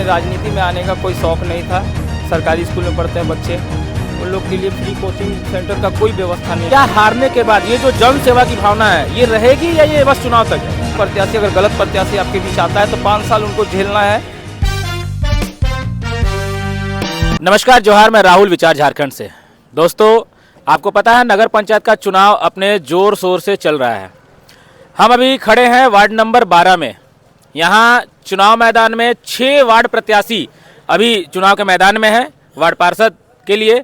राजनीति में आने का कोई शौक़ नहीं था। सरकारी स्कूल में पढ़ते हैं बच्चे, उन लोग के लिए फ्री कोचिंग सेंटर का कोई व्यवस्था नहीं। क्या हारने के बाद ये जो जन सेवा की भावना है ये रहेगी या ये बस चुनाव तक है? प्रत्याशी अगर गलत प्रत्याशी आपके बीच आता है तो 5 साल उनको झेलना है। नमस्कार, जोहार, मैं राहुल, विचार झारखंड से। दोस्तों, आपको पता है नगर पंचायत का चुनाव अपने जोर शोर से चल रहा है। हम अभी खड़े हैं वार्ड नंबर 12 में। यहाँ चुनाव मैदान में 6 वार्ड प्रत्याशी अभी चुनाव के मैदान में हैं वार्ड पार्षद के लिए।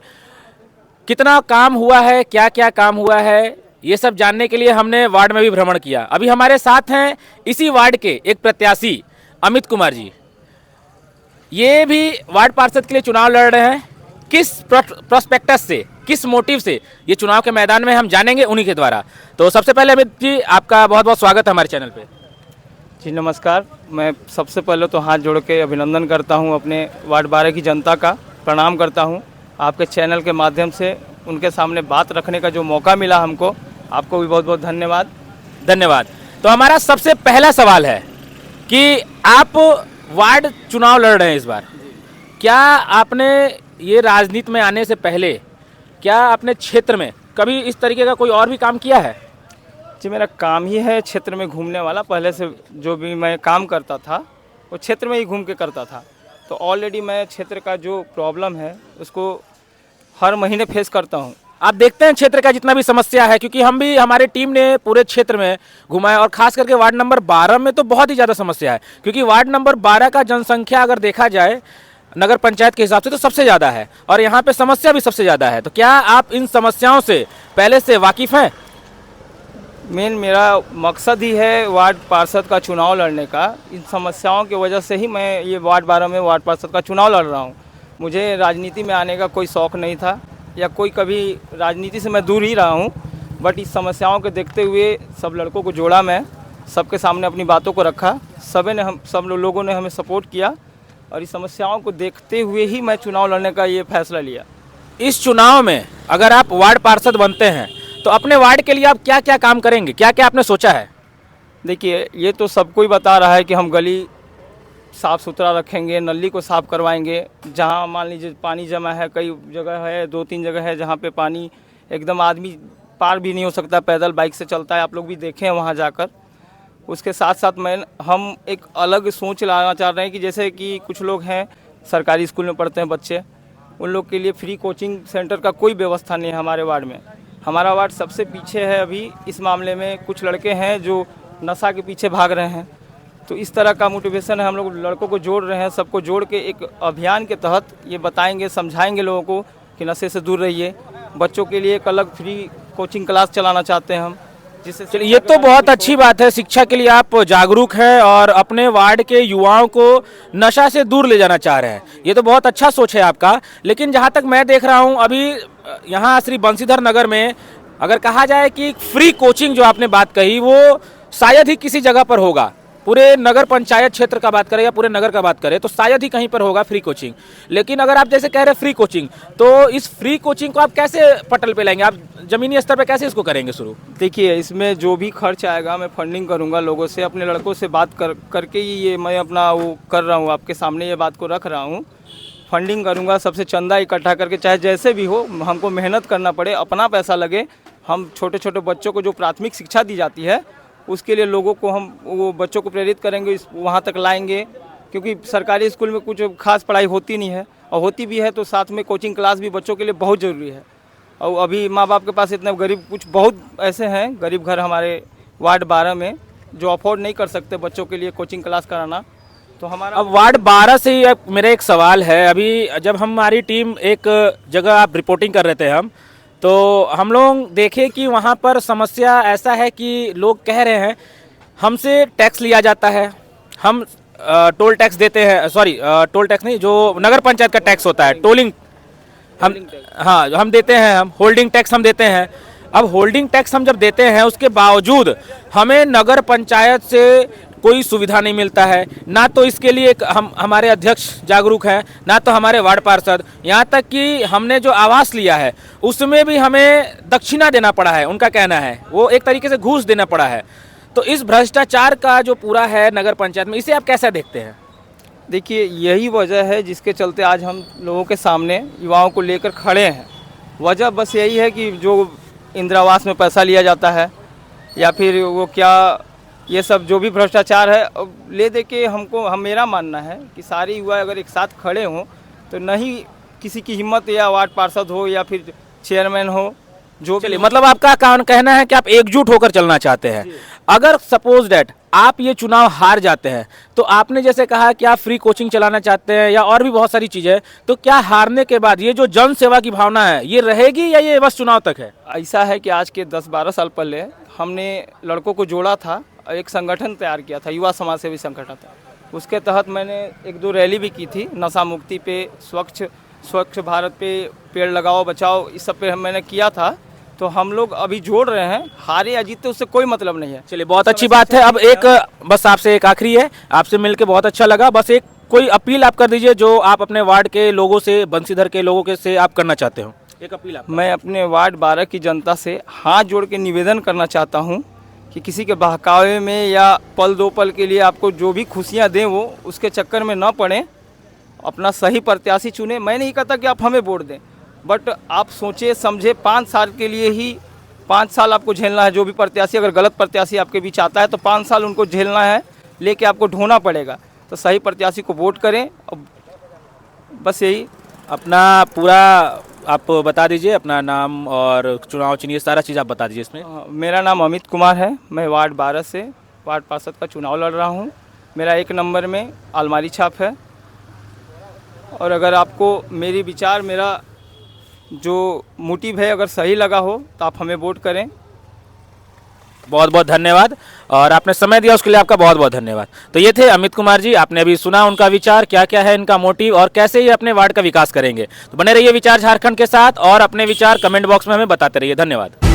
कितना काम हुआ है, क्या क्या काम हुआ है, ये सब जानने के लिए हमने वार्ड में भी भ्रमण किया। अभी हमारे साथ हैं इसी वार्ड के एक प्रत्याशी अमित कुमार जी। ये भी वार्ड पार्षद के लिए चुनाव लड़ रहे हैं। किस प्रोस्पेक्टस से, किस मोटिव से ये चुनाव के मैदान में हम जानेंगे उन्हीं के द्वारा। तो सबसे पहले अमित जी, आपका बहुत बहुत स्वागत है हमारे चैनल पे। जी नमस्कार। मैं सबसे पहले तो हाथ जोड़ के अभिनंदन करता हूं अपने वार्ड 12 की जनता का, प्रणाम करता हूं। आपके चैनल के माध्यम से उनके सामने बात रखने का जो मौका मिला हमको, आपको भी बहुत बहुत धन्यवाद। धन्यवाद। तो हमारा सबसे पहला सवाल है कि आप वार्ड चुनाव लड़ रहे हैं इस बार। क्या आपने ये राजनीति में आने से पहले क्या आपने क्षेत्र में कभी इस तरीके का कोई और भी काम किया है? जी, मेरा काम ही है क्षेत्र में घूमने वाला। पहले से जो भी मैं काम करता था वो क्षेत्र में ही घूम के करता था। तो ऑलरेडी मैं क्षेत्र का जो प्रॉब्लम है उसको हर महीने फेस करता हूँ। आप देखते हैं क्षेत्र का जितना भी समस्या है, क्योंकि हम भी, हमारी टीम ने पूरे क्षेत्र में घुमा है और खास करके वार्ड नंबर 12 में तो बहुत ही ज़्यादा समस्या है। क्योंकि वार्ड नंबर 12 का जनसंख्या अगर देखा जाए नगर पंचायत के हिसाब से तो सबसे ज़्यादा है और यहाँ पे समस्या भी सबसे ज़्यादा है। तो क्या आप इन समस्याओं से पहले से वाकिफ़ हैं? मेरा मकसद ही है वार्ड पार्षद का चुनाव लड़ने का। इन समस्याओं की वजह से ही मैं ये वार्ड 12 में वार्ड पार्षद का चुनाव लड़ रहा हूँ। मुझे राजनीति में आने का कोई शौक़ नहीं था या कोई कभी राजनीति से मैं दूर ही रहा हूँ। बट इस समस्याओं को देखते हुए सब लड़कों को जोड़ा, मैं सबके सामने अपनी बातों को रखा, सब लोगों ने हमें सपोर्ट किया और इस समस्याओं को देखते हुए ही मैं चुनाव लड़ने का ये फैसला लिया। इस चुनाव में अगर आप वार्ड पार्षद बनते हैं तो अपने वार्ड के लिए आप क्या क्या काम करेंगे, क्या क्या आपने सोचा है? देखिए, ये तो सबको ही बता रहा है कि हम गली साफ़ सुथरा रखेंगे, नली को साफ़ करवाएंगे। जहाँ मान लीजिए पानी जमा है, कई जगह है, 2-3 जगह है जहाँ पे पानी एकदम आदमी पार भी नहीं हो सकता, पैदल बाइक से चलता है। आप लोग भी देखे हैं वहाँ जाकर। उसके साथ साथ हम एक अलग सोच लाना चाह रहे हैं कि जैसे कि कुछ लोग हैं सरकारी स्कूल में पढ़ते हैं बच्चे, उन लोग के लिए फ्री कोचिंग सेंटर का कोई व्यवस्था नहीं है हमारे वार्ड में। हमारा वार्ड सबसे पीछे है अभी इस मामले में। कुछ लड़के हैं जो नशा के पीछे भाग रहे हैं। तो इस तरह का मोटिवेशन है, हम लोग लड़कों को जोड़ रहे हैं। सबको जोड़ के एक अभियान के तहत ये बताएंगे, समझाएंगे लोगों को कि नशे से दूर रहिए। बच्चों के लिए एक अलग फ्री कोचिंग क्लास चलाना चाहते हैं हम, जिससे चलिए, ये तो बहुत अच्छी बात है। शिक्षा के लिए आप जागरूक हैं और अपने वार्ड के युवाओं को नशा से दूर ले जाना चाह रहे हैं। ये तो बहुत अच्छा सोच है आपका। लेकिन जहाँ तक मैं देख रहा हूँ अभी यहाँ श्री बंशीधर नगर में अगर कहा जाए कि फ्री कोचिंग जो आपने बात कही वो शायद ही किसी जगह पर होगा। पूरे नगर पंचायत क्षेत्र का बात करें या पूरे नगर का बात करें तो शायद ही कहीं पर होगा फ्री कोचिंग। लेकिन अगर आप जैसे कह रहे हैं फ्री कोचिंग, तो इस फ्री कोचिंग को आप कैसे पटल पे लाएंगे? आप जमीनी स्तर पे कैसे इसको करेंगे शुरू? देखिए, इसमें जो भी खर्च आएगा मैं फंडिंग करूंगा लोगों से, अपने लड़कों से बात करके ही ये मैं अपना वो कर रहा हूँ। आपके सामने ये बात को रख रहा हूँ। फंडिंग करूंगा, सबसे चंदा इकट्ठा करके, चाहे जैसे भी हो, हमको मेहनत करना पड़े, अपना पैसा लगे। हम छोटे छोटे बच्चों को जो प्राथमिक शिक्षा दी जाती है उसके लिए लोगों को हम वो बच्चों को प्रेरित करेंगे, वहाँ तक लाएंगे। क्योंकि सरकारी स्कूल में कुछ खास पढ़ाई होती नहीं है, और होती भी है तो साथ में कोचिंग क्लास भी बच्चों के लिए बहुत ज़रूरी है। और अभी माँ बाप के पास इतने गरीब, कुछ बहुत ऐसे हैं गरीब घर हमारे वार्ड 12 में जो अफोर्ड नहीं कर सकते बच्चों के लिए कोचिंग क्लास कराना। तो हमारा अब वार्ड 12 से ही मेरा एक सवाल है। अभी जब हमारी टीम एक जगह आप रिपोर्टिंग कर रहे थे तो हम लोग देखे कि वहाँ पर समस्या ऐसा है कि लोग कह रहे हैं हमसे टैक्स लिया जाता है, हम टोल टैक्स देते हैं, सॉरी टोल टैक्स नहीं, जो नगर पंचायत का टैक्स होता है, टोलिंग हम देते हैं, हम होल्डिंग टैक्स हम देते हैं। अब होल्डिंग टैक्स हम जब देते हैं उसके बावजूद हमें नगर पंचायत से कोई सुविधा नहीं मिलता है। ना तो इसके लिए हमारे अध्यक्ष जागरूक हैं, ना तो हमारे वार्ड पार्षद। यहाँ तक कि हमने जो आवास लिया है उसमें भी हमें दक्षिणा देना पड़ा है। उनका कहना है वो एक तरीके से घूस देना पड़ा है। तो इस भ्रष्टाचार का जो पूरा है नगर पंचायत में, इसे आप कैसे देखते हैं? देखिए यही वजह है जिसके चलते आज हम लोगों के सामने युवाओं को लेकर खड़े हैं। वजह बस यही है कि जो इंदिरा आवास में पैसा लिया जाता है या फिर वो क्या ये सब जो भी भ्रष्टाचार है ले दे के मेरा मानना है कि सारे युवा अगर एक साथ खड़े हों तो नहीं किसी की हिम्मत या वार्ड पार्षद हो या फिर चेयरमैन हो जो भी। चलिए, मतलब आपका कहना है कि आप एकजुट होकर चलना चाहते हैं। अगर सपोज डेट आप ये चुनाव हार जाते हैं तो आपने जैसे कहा कि आप फ्री कोचिंग चलाना चाहते हैं या और भी बहुत सारी चीजें, तो क्या हारने के बाद ये जो जन सेवा की भावना है ये रहेगी या ये बस चुनाव तक है? ऐसा है कि आज के 10-12 साल पहले हमने लड़कों को जोड़ा था और एक संगठन तैयार किया था, युवा समाज सेवी संगठन था। उसके तहत मैंने 1-2 रैली भी की थी, नशा मुक्ति पे, स्वच्छ भारत पे, पेड़ लगाओ बचाओ, इस सब पे मैंने किया था। तो हम लोग अभी जोड़ रहे हैं, हारे या जीते उससे कोई मतलब नहीं है। चलिए, बहुत अच्छी बात है। अब एक बस आपसे एक आखिरी है, आपसे मिलकर बहुत अच्छा लगा। बस एक कोई अपील आप कर दीजिए जो आप अपने वार्ड के लोगों से, बंसीधर के लोगों के से आप करना चाहते हो। एक अपील आप। मैं अपने वार्ड 12 की जनता से हाथ जोड़ के निवेदन करना चाहता हूँ कि किसी के बहकावे में या पल दो पल के लिए आपको जो भी खुशियाँ दें वो उसके चक्कर में न पड़ें, अपना सही प्रत्याशी चुने। मैं नहीं कहता कि आप हमें वोट दें, बट आप सोचे समझे 5 साल के लिए ही 5 साल आपको झेलना है। जो भी प्रत्याशी अगर गलत प्रत्याशी आपके बीच आता है तो 5 साल उनको झेलना है, लेके आपको ढोना पड़ेगा। तो सही प्रत्याशी को वोट करें। बस यही। अपना पूरा आप बता दीजिए, अपना नाम और चुनाव चिन्ह सारा चीज़ आप बता दीजिए इसमें। मेरा नाम अमित कुमार है, मैं वार्ड 12 से वार्ड पार्षद का चुनाव लड़ रहा हूँ। मेरा 1 नंबर में अलमारी छाप है। और अगर आपको मेरी विचार, मेरा जो मोटिव है अगर सही लगा हो तो आप हमें वोट करें। बहुत बहुत धन्यवाद और आपने समय दिया उसके लिए आपका बहुत बहुत धन्यवाद। तो ये थे अमित कुमार जी, आपने अभी सुना उनका विचार, क्या क्या है इनका मोटिव और कैसे ये अपने वार्ड का विकास करेंगे। तो बने रहिए विचार झारखंड के साथ और अपने विचार कमेंट बॉक्स में हमें बताते रहिए। धन्यवाद।